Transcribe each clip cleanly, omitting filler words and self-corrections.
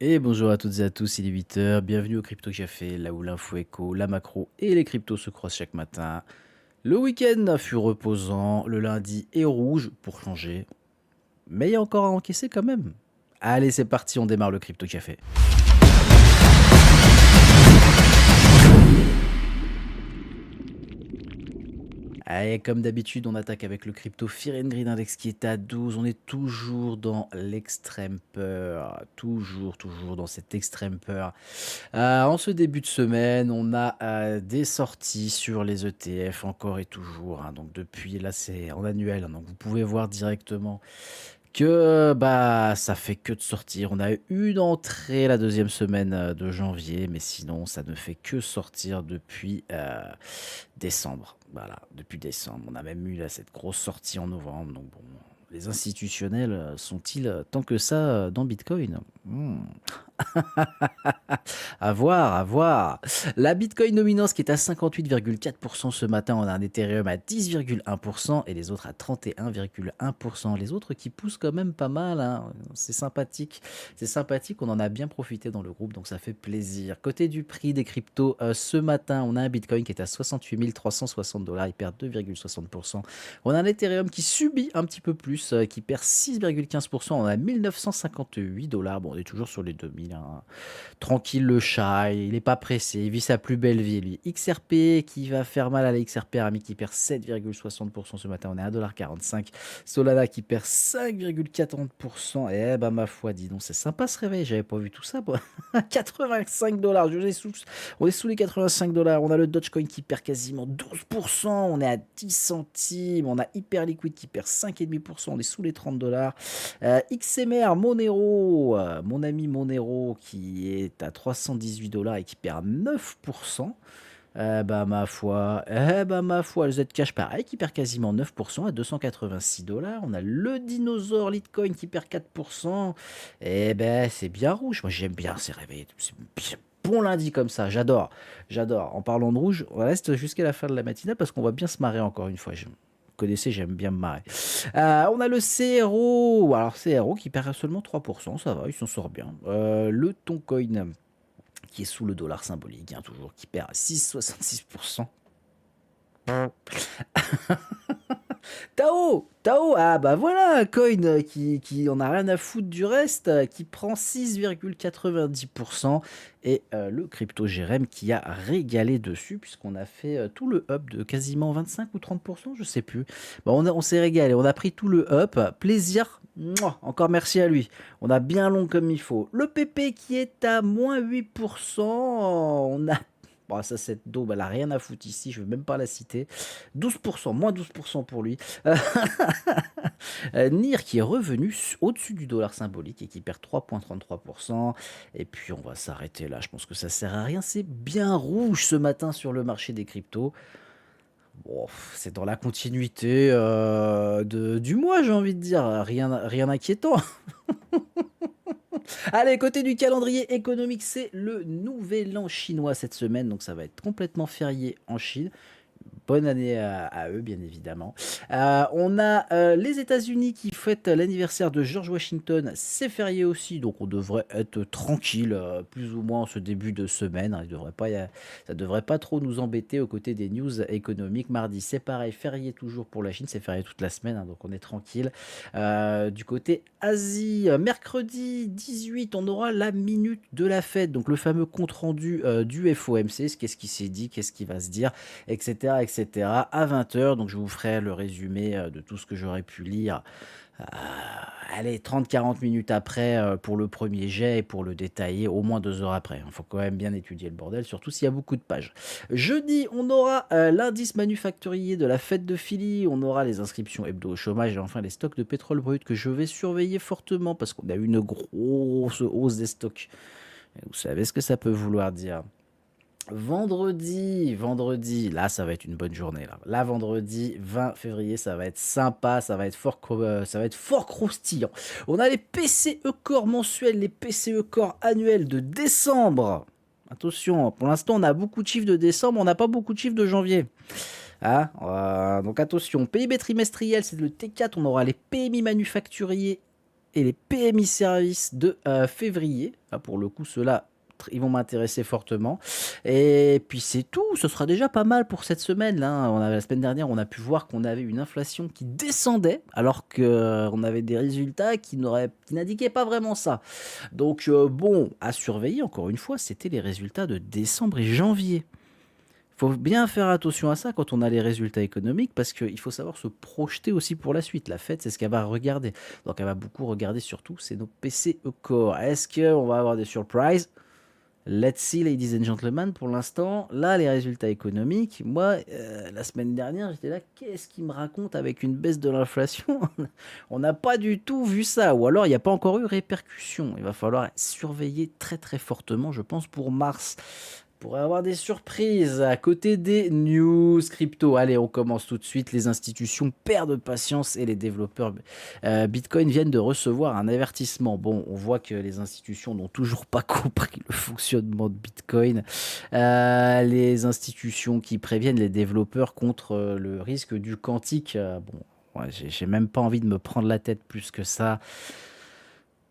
Et bonjour à toutes et à tous, il est 8 heures. Bienvenue au Crypto Café, là où l'info éco, la macro et les cryptos se croisent chaque matin. Le week-end fut reposant, le lundi est rouge pour changer, mais il y a encore à encaisser quand même. Allez, c'est parti, on démarre le Crypto Café. Allez, comme d'habitude, on attaque avec le crypto Fear and Greed Index qui est à 12. On est toujours dans l'extrême peur. Toujours dans cette extrême peur. En ce début de semaine, on a des sorties sur les ETF encore et toujours, hein. Donc depuis, là, c'est en annuel, hein. Donc vous pouvez voir directement que bah ça fait que de sortir. On a eu une entrée la deuxième semaine de janvier, mais sinon ça ne fait que sortir depuis décembre. Voilà, depuis décembre. On a même eu là, cette grosse sortie en novembre. Donc bon, les institutionnels sont-ils tant que ça dans Bitcoin? À voir, à voir. La Bitcoin dominance qui est à 58,4% ce matin, on a un Ethereum à 10,1% et les autres à 31,1%. Les autres qui poussent quand même pas mal, hein. C'est sympathique. C'est sympathique, on en a bien profité dans le groupe, donc ça fait plaisir. Côté du prix des cryptos, ce matin, on a un Bitcoin qui est à 68 360 dollars, il perd 2,60%. On a un Ethereum qui subit un petit peu plus, qui perd 6,15%, on a 1958 dollars. Bon, on est toujours sur les 2000, hein. Tranquille le chat, il est pas pressé, il vit sa plus belle vie lui. XRP qui va faire mal à la XRP Army qui perd 7,60% ce matin, on est à 1,45 $. Solana qui perd 5,40%. Eh ben ma foi, dis donc, c'est sympa ce réveil, j'avais pas vu tout ça, moi. 85 dollars, on est sous les 85 dollars. On a le Dogecoin qui perd quasiment 12%, on est à 10 centimes. On a Hyperliquid qui perd 5,5%, on est sous les 30 dollars. XMR Monero, mon ami Monero qui est à 318 dollars et qui perd 9%. Ma foi, le Zcash pareil qui perd quasiment 9% à 286 dollars. On a le dinosaure Litecoin qui perd 4%. Eh ben, c'est bien rouge. Moi, j'aime bien ces réveils. C'est bien bon lundi comme ça. J'adore. J'adore. En parlant de rouge, on reste jusqu'à la fin de la matinée parce qu'on va bien se marrer encore une fois. Vous connaissez, j'aime bien me marrer. On a le CRO. Alors, CRO qui perd seulement 3%. Ça va, il s'en sort bien. Le Toncoin qui est sous le dollar symbolique, hein, toujours, qui perd 6,66%. Tao, ah bah voilà un coin qui en a rien à foutre du reste, qui prend 6,90%. Et le crypto Jérém qui a régalé dessus, puisqu'on a fait tout le up de quasiment 25 ou 30%, je sais plus. Bon, on s'est régalé, on a pris tout le up, plaisir. Mouah, encore merci à lui. On a bien long comme il faut. Le PP qui est à moins 8%. On a. Bon, ça, cette daube, elle a rien à foutre ici, je ne veux même pas la citer. 12%, moins 12% pour lui. NIR qui est revenu au-dessus du dollar symbolique et qui perd 3,33%. Et puis on va s'arrêter là, je pense que ça sert à rien. C'est bien rouge ce matin sur le marché des cryptos. Bon, c'est dans la continuité du mois, j'ai envie de dire. Rien d'inquiétant. Allez, côté du calendrier économique, c'est le nouvel an chinois cette semaine. Donc ça va être complètement férié en Chine. Bonne année à eux, bien évidemment. On a les États-Unis qui fêtent l'anniversaire de George Washington. C'est férié aussi, donc on devrait être tranquille, plus ou moins en ce début de semaine, hein. Ça devrait pas trop nous embêter aux côtés des news économiques. Mardi, c'est pareil, férié toujours pour la Chine, c'est férié toute la semaine, hein, donc on est tranquille. Du côté Asie, mercredi 18, on aura la minute de la fête, donc le fameux compte-rendu du FOMC, qu'est-ce qui s'est dit, qu'est-ce qui va se dire, etc., etc., à 20 h. Donc, je vous ferai le résumé de tout ce que j'aurais pu lire. Euh, Allez, 30-40 minutes après pour le premier jet et pour le détailler, au moins 2 heures après. Il faut quand même bien étudier le bordel, surtout s'il y a beaucoup de pages. Jeudi, on aura l'indice manufacturier de la fête de Philly, on aura les inscriptions hebdo au chômage et enfin les stocks de pétrole brut que je vais surveiller fortement parce qu'on a eu une grosse hausse des stocks. Et vous savez ce que ça peut vouloir dire. Vendredi, là ça va être une bonne journée. Là vendredi 20 février, ça va être sympa, ça va être fort croustillant. On a les PCE Core mensuels, les PCE Core annuels de décembre. Attention, pour l'instant on a beaucoup de chiffres de décembre, on n'a pas beaucoup de chiffres de janvier. Hein, donc attention, PIB trimestriel, c'est le T4, on aura les PMI manufacturiers et les PMI services de février. Ah, pour le coup, ceux-là, ils vont m'intéresser fortement. Et puis c'est tout, ce sera déjà pas mal pour cette semaine. Là. La semaine dernière, on a pu voir qu'on avait une inflation qui descendait, alors qu'on avait des résultats qui n'indiquaient pas vraiment ça. Donc bon, à surveiller, encore une fois, c'était les résultats de décembre et janvier. Faut bien faire attention à ça quand on a les résultats économiques parce qu'il faut savoir se projeter aussi pour la suite. La Fed, c'est ce qu'elle va regarder. Donc elle va beaucoup regarder surtout, c'est nos PCE Core. Est-ce qu'on va avoir des surprises? Let's see, ladies and gentlemen. Pour l'instant, là, les résultats économiques, moi, la semaine dernière, j'étais là, qu'est-ce qu'il me raconte avec une baisse de l'inflation? On n'a pas du tout vu ça. Ou alors, il n'y a pas encore eu répercussion. Il va falloir surveiller très, très fortement, je pense, pour mars. Pour avoir des surprises à côté des news crypto. Allez, on commence tout de suite. Les institutions perdent patience et les développeurs Bitcoin viennent de recevoir un avertissement. Bon, on voit que les institutions n'ont toujours pas compris le fonctionnement de Bitcoin. Les institutions qui préviennent les développeurs contre le risque du quantique. Bon, ouais, j'ai même pas envie de me prendre la tête plus que ça.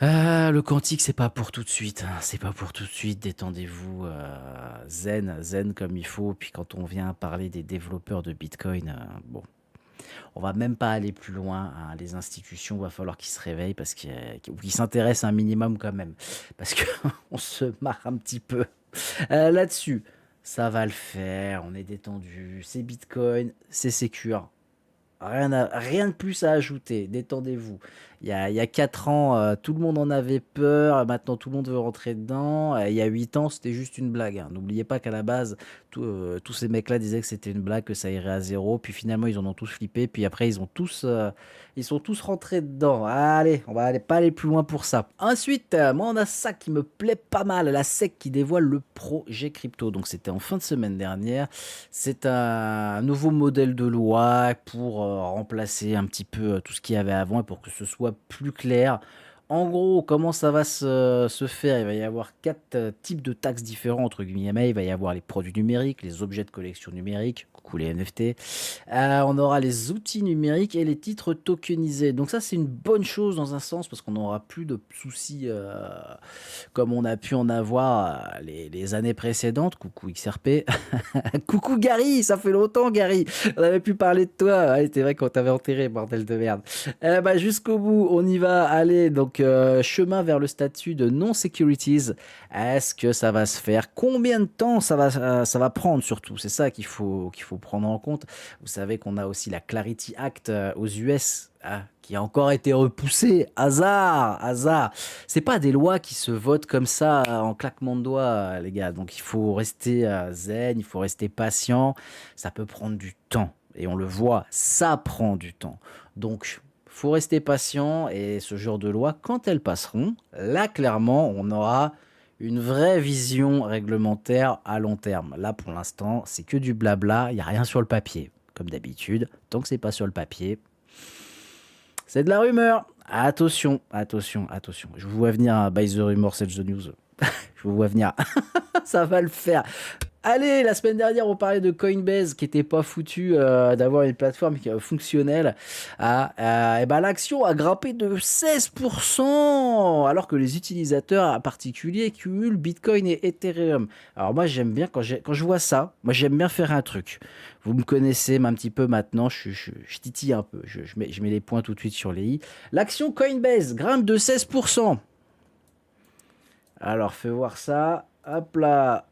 Le quantique, c'est pas pour tout de suite, hein. C'est pas pour tout de suite. Détendez-vous, zen comme il faut. Puis quand on vient parler des développeurs de Bitcoin, bon, on va même pas aller plus loin, hein. Les institutions, va falloir qu'ils se réveillent parce qu'ils s'intéressent un minimum quand même, parce que on se marre un petit peu là-dessus. Ça va le faire. On est détendu. C'est Bitcoin, c'est sécure. Rien de plus à ajouter, détendez-vous. Il y a 4 ans, tout le monde en avait peur, maintenant tout le monde veut rentrer dedans. Il y a 8 ans, c'était juste une blague, hein. N'oubliez pas qu'à la base, tous ces mecs-là disaient que c'était une blague, que ça irait à zéro, puis finalement ils en ont tous flippé, puis après ils sont tous rentrés dedans. Allez, on va pas aller plus loin pour ça. Ensuite, moi on a ça qui me plaît pas mal, la SEC qui dévoile le projet crypto. Donc c'était en fin de semaine dernière. C'est un nouveau modèle de loi pour remplacer un petit peu tout ce qu'il y avait avant et pour que ce soit plus clair. En gros, comment ça va se faire? Il va y avoir 4 types de taxes différents, entre guillemets. Il va y avoir les produits numériques, les objets de collection numérique, coucou les NFT. On aura les outils numériques et les titres tokenisés. Donc ça, c'est une bonne chose dans un sens parce qu'on n'aura plus de soucis comme on a pu en avoir les années précédentes. Coucou XRP. Coucou Gary, ça fait longtemps Gary. On avait pu parler de toi. Ouais, c'est vrai qu'on t'avait enterré, bordel de merde. Jusqu'au bout, on y va. Allez, donc chemin vers le statut de non-securities. Est-ce que ça va se faire? Combien de temps ça va prendre surtout? C'est ça qu'il faut prendre en compte. Vous savez qu'on a aussi la Clarity Act aux US. Qui a encore été repoussé. Hasard. C'est pas des lois qui se votent comme ça en claquement de doigts, les gars. Donc il faut rester zen, il faut rester patient. Ça peut prendre du temps. Et on le voit, ça prend du temps. Donc, faut rester patient. Et ce genre de lois, quand elles passeront, là, clairement, on aura une vraie vision réglementaire à long terme. Là, pour l'instant, c'est que du blabla. Il n'y a rien sur le papier. Comme d'habitude, tant que c'est pas sur le papier, c'est de la rumeur. Attention. Je vous vois venir, by the rumor, c'est the news. Je vous vois venir. Ça va le faire. Allez, la semaine dernière, on parlait de Coinbase qui était pas foutu d'avoir une plateforme fonctionnelle. L'action a grimpé de 16%, alors que les utilisateurs en particulier cumulent Bitcoin et Ethereum. Alors moi, j'aime bien, quand je vois ça, moi j'aime bien faire un truc. Vous me connaissez un petit peu maintenant, je titille un peu, je mets les points tout de suite sur les i. L'action Coinbase grimpe de 16%. Alors, fais voir ça. Hop là,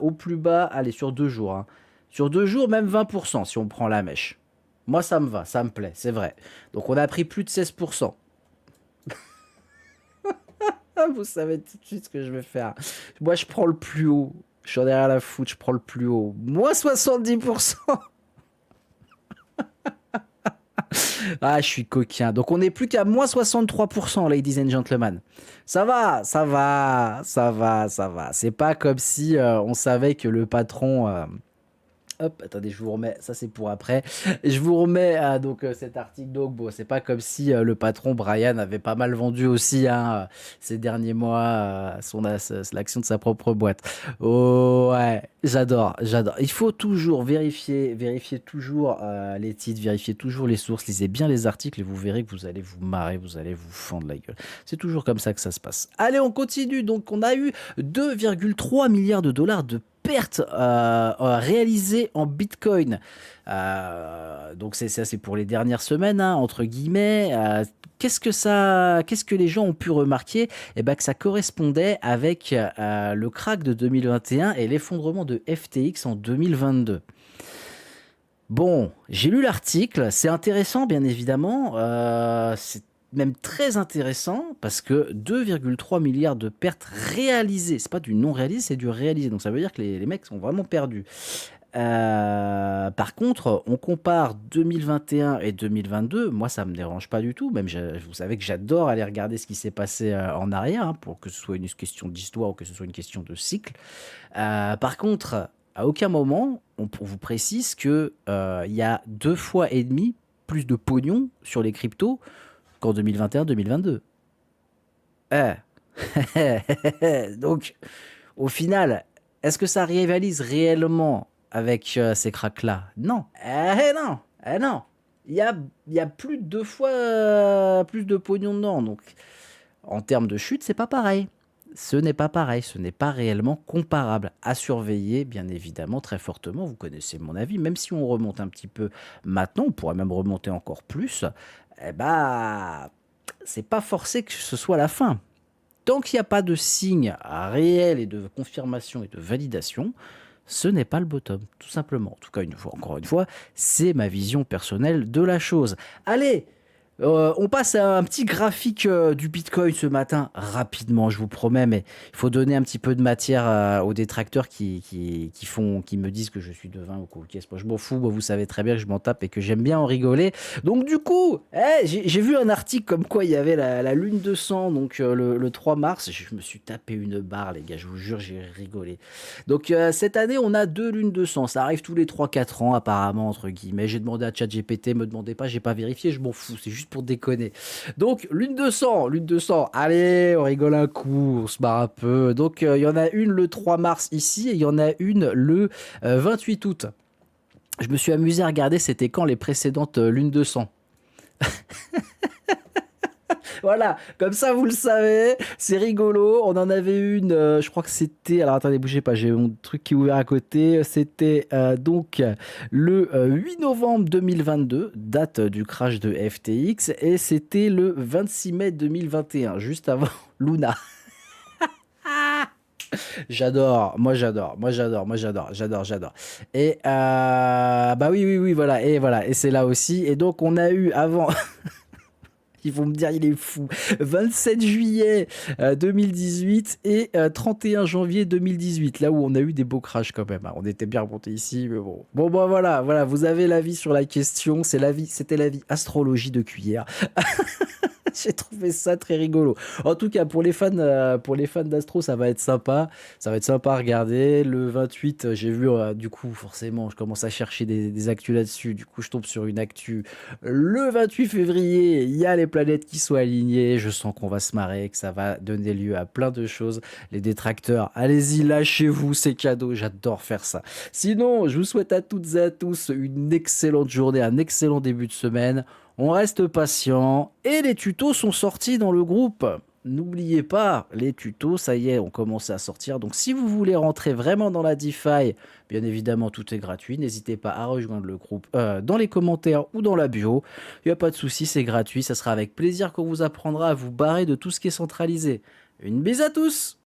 au plus bas. Allez, sur 2 jours, hein. Sur 2 jours, même 20% si on prend la mèche. Moi, ça me va, ça me plaît, c'est vrai. Donc, on a pris plus de 16%. Vous savez tout de suite ce que je vais faire. Moi, je prends le plus haut. J'en ai rien à foutre, je prends le plus haut. Moins 70%. Je suis coquin. Donc, on n'est plus qu'à moins 63%, ladies and gentlemen. Ça va. C'est pas comme si on savait que le patron Hop, attendez, je vous remets, ça c'est pour après. Je vous remets donc cet article. Donc bon, c'est pas comme si le patron Brian avait pas mal vendu aussi hein, ces derniers mois l'action de sa propre boîte. Oh ouais, j'adore, j'adore. Il faut toujours vérifier toujours les titres, vérifier toujours les sources, lisez bien les articles et vous verrez que vous allez vous marrer, vous allez vous fendre la gueule. C'est toujours comme ça que ça se passe. Allez, on continue. Donc on a eu 2,3 milliards de dollars de pertes réalisées en Bitcoin. Donc c'est ça, c'est pour les dernières semaines, hein, entre guillemets. Qu'est-ce que les gens ont pu remarquer? Eh ben, que ça correspondait avec le crack de 2021 et l'effondrement de FTX en 2022. Bon, j'ai lu l'article, c'est intéressant bien évidemment, c'est même très intéressant parce que 2,3 milliards de pertes réalisées, c'est pas du non réalisé, c'est du réalisé, donc ça veut dire que les mecs sont vraiment perdus. Par contre, on compare 2021 et 2022, moi ça me dérange pas du tout, même vous savez que j'adore aller regarder ce qui s'est passé en arrière, hein, pour que ce soit une question d'histoire ou que ce soit une question de cycle. Par contre, à aucun moment, on vous précise que il y a 2 fois et demi plus de pognon sur les cryptos qu'en 2021-2022. Eh. Donc, au final, est-ce que ça rivalise réellement avec ces cracks-là? Non. Non. Non. Il y a plus de 2 fois plus de pognon dedans. Donc, en termes de chute, c'est pas pareil. Ce n'est pas pareil, ce n'est pas réellement comparable. À surveiller, bien évidemment, très fortement. Vous connaissez mon avis, même si on remonte un petit peu maintenant, on pourrait même remonter encore plus. Eh bah, c'est pas forcé que ce soit la fin. Tant qu'il n'y a pas de signe réel et de confirmation et de validation, ce n'est pas le bottom, tout simplement. En tout cas, encore une fois, c'est ma vision personnelle de la chose. Allez, on passe à un petit graphique du Bitcoin ce matin, rapidement, je vous promets, mais il faut donner un petit peu de matière aux détracteurs qui me disent que je suis devin ou qu'est-ce que je m'en fous. Moi, vous savez très bien que je m'en tape et que j'aime bien en rigoler. Donc du coup, j'ai vu un article comme quoi il y avait la lune de sang, donc le 3 mars. Je me suis tapé une barre, les gars, je vous jure, j'ai rigolé. Donc cette année, on a 2 lunes de sang. Ça arrive tous les 3-4 ans, apparemment, entre guillemets. J'ai demandé à ChatGPT, me demandez pas, j'ai pas vérifié, je m'en fous, c'est juste pour déconner. Donc, lune de sang. Allez, on rigole un coup, on se marre un peu. Donc, il y en a une le 3 mars ici et il y en a une le 28 août. Je me suis amusé à regarder c'était quand les précédentes lunes de sang. Voilà, comme ça vous le savez, c'est rigolo. On en avait une, je crois que c'était. Alors attendez, bougez pas, j'ai mon truc qui est ouvert à côté. C'était donc le 8 novembre 2022, date du crash de FTX, et c'était le 26 mai 2021, juste avant Luna. J'adore. Et bah oui, voilà, et c'est là aussi. Et donc on a eu avant. Ils vont me dire, il est fou. 27 juillet 2018 et 31 janvier 2018, là où on a eu des beaux crashs quand même, hein. On était bien remonté ici, mais bon. Bon, bah voilà, vous avez l'avis sur la question. C'était l'avis astrologie de cuillère. J'ai trouvé ça très rigolo. En tout cas, pour les fans d'Astro, ça va être sympa. Ça va être sympa à regarder. Le 28, j'ai vu, du coup, forcément, je commence à chercher des actus là-dessus. Du coup, je tombe sur une actu. Le 28 février, il y a les planètes qui sont alignées. Je sens qu'on va se marrer, que ça va donner lieu à plein de choses. Les détracteurs, allez-y, lâchez-vous, c'est cadeau. J'adore faire ça. Sinon, je vous souhaite à toutes et à tous une excellente journée, un excellent début de semaine. On reste patient et les tutos sont sortis dans le groupe. N'oubliez pas, les tutos, ça y est, on commence à sortir. Donc si vous voulez rentrer vraiment dans la DeFi, bien évidemment, tout est gratuit. N'hésitez pas à rejoindre le groupe dans les commentaires ou dans la bio. Il n'y a pas de souci, c'est gratuit. Ça sera avec plaisir qu'on vous apprendra à vous barrer de tout ce qui est centralisé. Une bise à tous!